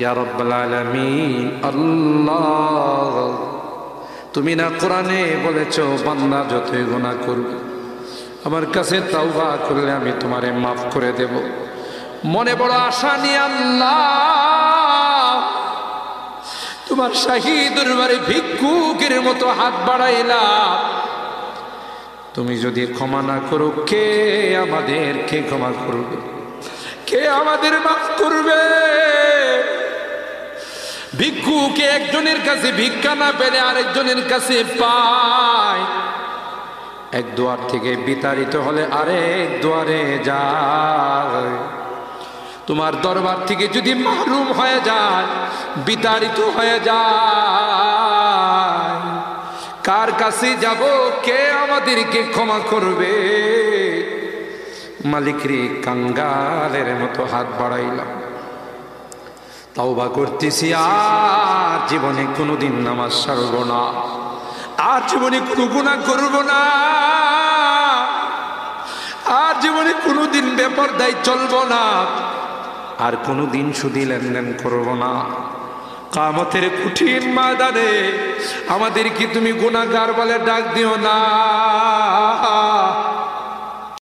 ইয়া রাব্বাল আলামিন। আল্লাহ, তুমি না কোরআনে বলেছো বান্দা যতই গুনাহ করবে আমার কাছে তাওবা করলে আমি তোমারে মাফ করে দেব। মনে বড় আশা নিয়ে আল্লাহ তোমার শাহী দরবারে ভিক্ষুকের মতো হাত বাড়াইলাম। তুমি যদি ক্ষমা না করো, কে আমাদেরকে ক্ষমা করবে? কে আমাদের মাফ করবে? ভিক্ষুকে একজনের কাছে ভিক্ষা না পেলে আরেকজনের কাছে পায়। এক দুয়ার থেকে বিতাড়িত হলে আরেক দুয়ারে যায়। তোমার দরবার থেকে যদি মাহরুম হয়ে যায়, বিতাড়িত হয়ে যায়, কার কাছে যাব? কে আমাদেরকে ক্ষমা করবে? মালিক রে, কাঙ্গালের মতো হাত বাড়াইলাম, তাওবা করতেছি, আর জীবনে কোনোদিন নামাজ ছাড়ব না, আর জীবনে কোনো গুনাহ করব না, আর জীবনে কোনোদিন বেপরদায় চলব না, আর কোনোদিন সুদী লেনদেন করব না। কিয়ামতের কঠিন ময়দানে আমাদেরকে তুমি গুনাহগার বলে ডাক দিও না।